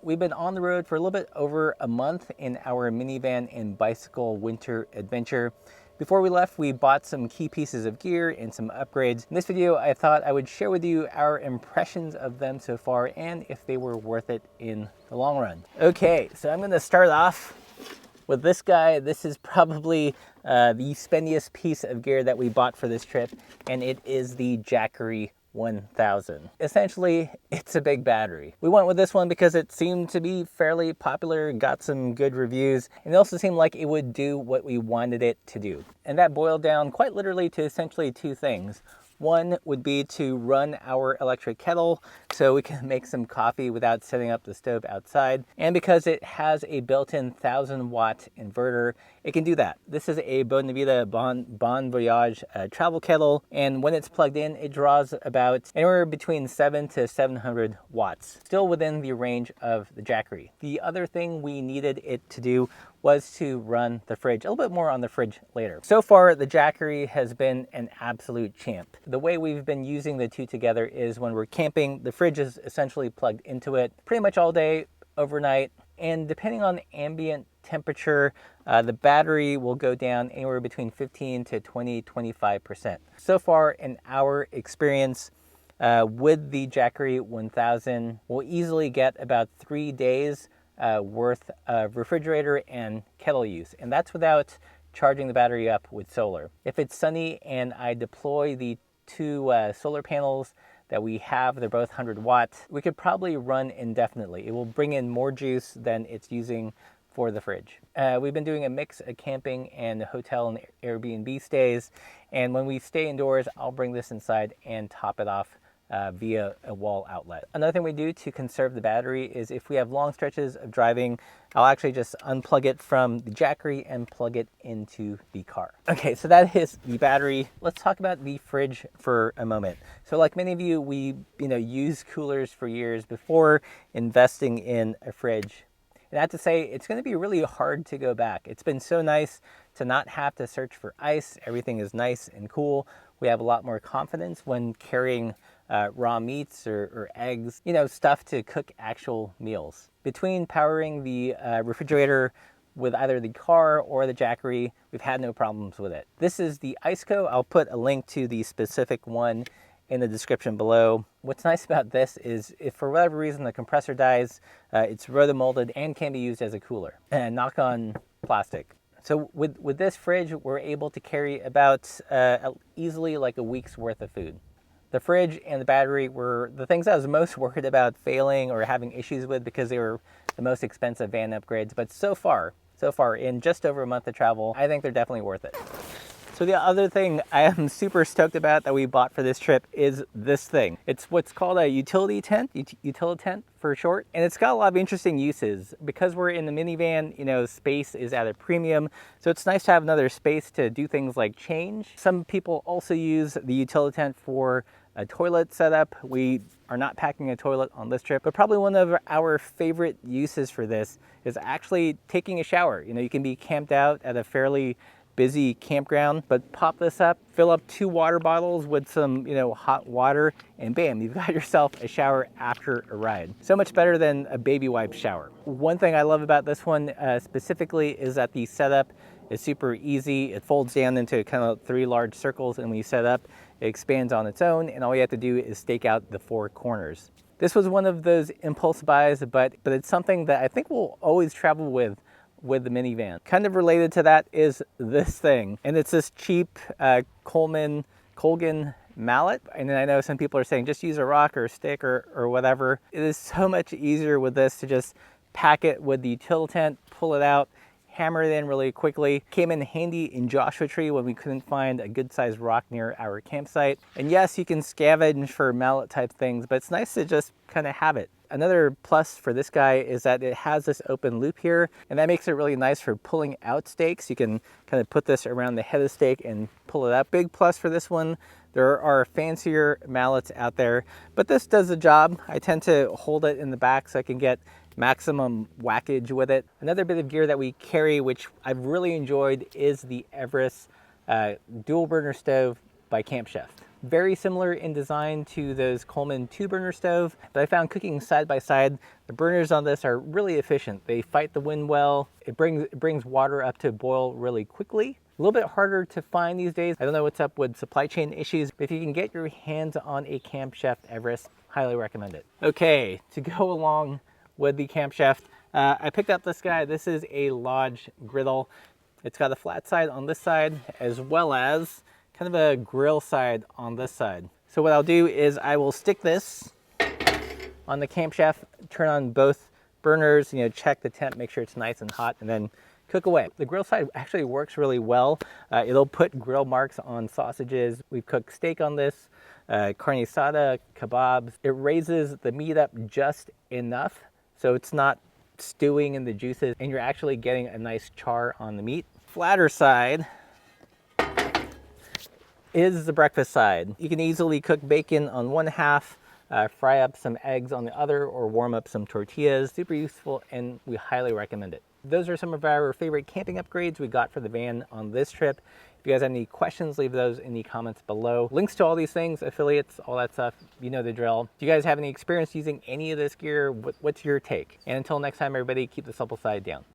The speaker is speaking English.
we've been on the road for a little bit over a month in our minivan and bicycle winter adventure. Before we left, we bought some key pieces of gear and some upgrades. In this video, I thought I would share with you our impressions of them so far and if they were worth it in the long run. Okay, so I'm gonna start off with this guy. This is probably the spendiest piece of gear that we bought for this trip, and it is the Jackery 1000. Essentially, it's a big battery. We went with this one because it seemed to be fairly popular, got some good reviews, and it also seemed like it would do what we wanted it to do. And that boiled down quite literally to essentially two things. One would be to run our electric kettle so we can make some coffee without setting up the stove outside. And because it has a built-in 1000-watt inverter, it can do that. This is a Bonavita Bon Voyage travel kettle, and when it's plugged in, it draws about anywhere between 7 to 700 watts, still within the range of the Jackery. The other thing we needed it to do was to run the fridge. A little bit more on the fridge later. So far, the Jackery has been an absolute champ. The way we've been using the two together is when we're camping, the fridge is essentially plugged into it pretty much all day, overnight, and depending on ambient temperature, the battery will go down anywhere between 15 to 25%. So far in our experience, with the Jackery 1000, we'll easily get about 3 days worth of refrigerator and kettle use, and that's without charging the battery up with solar. If it's sunny and I deploy the two solar panels that we have, they're both 100 watts, we could probably run indefinitely. It will bring in more juice than it's using for the fridge. We've been doing a mix of camping and hotel and Airbnb stays, and when we stay indoors, I'll bring this inside and top it off via a wall outlet. Another thing we do to conserve the battery is if we have long stretches of driving, I'll actually just unplug it from the Jackery and plug it into the car. Okay, so that is the battery. Let's talk about the fridge for a moment. So like many of you, we use coolers for years before investing in a fridge. And I have to say, it's going to be really hard to go back. It's been so nice to not have to search for ice. Everything is nice and cool. We have a lot more confidence when carrying raw meats or eggs, stuff to cook actual meals. Between powering the refrigerator with either the car or the Jackery, we've had no problems with it. This is the IceCo. I'll put a link to the specific one in the description below. What's nice about this is if for whatever reason the compressor dies, it's rotomolded and can be used as a cooler. And knock on plastic. So with this fridge, we're able to carry about easily like a week's worth of food. The fridge and the battery were the things I was most worried about failing or having issues with because they were the most expensive van upgrades. But so far, in just over a month of travel, I think they're definitely worth it. So the other thing I am super stoked about that we bought for this trip is this thing. It's what's called a utility tent, tent for short, and it's got a lot of interesting uses. Because we're in the minivan, space is at a premium, so it's nice to have another space to do things like change. Some people also use the utility tent for a toilet setup. We are not packing a toilet on this trip, but probably one of our favorite uses for this is actually taking a shower. You can be camped out at a fairly busy campground, but pop this up, fill up 2 water bottles with some, hot water, and bam, you've got yourself a shower after a ride. So much better than a baby wipe shower. One thing I love about this one specifically is that the setup is super easy. It folds down into kind of 3 large circles, and when you set up, it expands on its own, and all you have to do is stake out the 4 corners. This was one of those impulse buys, but it's something that I think we'll always travel with the minivan. Kind of related to that is this thing, and it's this cheap Colgan mallet. And I know some people are saying just use a rock or a stick or whatever. It is so much easier with this to just pack it with the utility tent, pull it out, hammer it in really quickly. Came in handy in Joshua Tree when we couldn't find a good sized rock near our campsite. And yes, you can scavenge for mallet type things, but it's nice to just kind of have it. Another plus for this guy is that it has this open loop here, and that makes it really nice for pulling out stakes. You can kind of put this around the head of the stake and pull it up. Big plus for this one, there are fancier mallets out there, but this does the job. I tend to hold it in the back so I can get maximum whackage with it. Another bit of gear that we carry, which I've really enjoyed, is the Everest dual burner stove by Camp Chef. Very similar in design to those Coleman 2-burner stove, but I found cooking side by side, the burners on this are really efficient. They fight the wind well. It brings water up to boil really quickly. A little bit harder to find these days. I don't know what's up with supply chain issues, but if you can get your hands on a Camp Chef Everest, highly recommend it. Okay, to go along with the Camp Chef, I picked up this guy. This is a Lodge griddle. It's got a flat side on this side as well as kind of a grill side on this side. So what I'll do is I will stick this on the Camp Chef, turn on both burners, check the temp, make sure it's nice and hot, and then cook away. The grill side actually works really well. It'll put grill marks on sausages. We've cooked steak on this, carne asada, kebabs. It raises the meat up just enough so it's not stewing in the juices and you're actually getting a nice char on the meat. Flatter side is the breakfast side. You can easily cook bacon on one half, fry up some eggs on the other, or warm up some tortillas. Super useful, and we highly recommend it. Those are some of our favorite camping upgrades we got for the van on this trip. If you guys have any questions, leave those in the comments below. Links to all these things, affiliates, all that stuff, you know the drill. If you guys have any experience using any of this gear, what's your take? And until next time, everybody, keep the supple side down.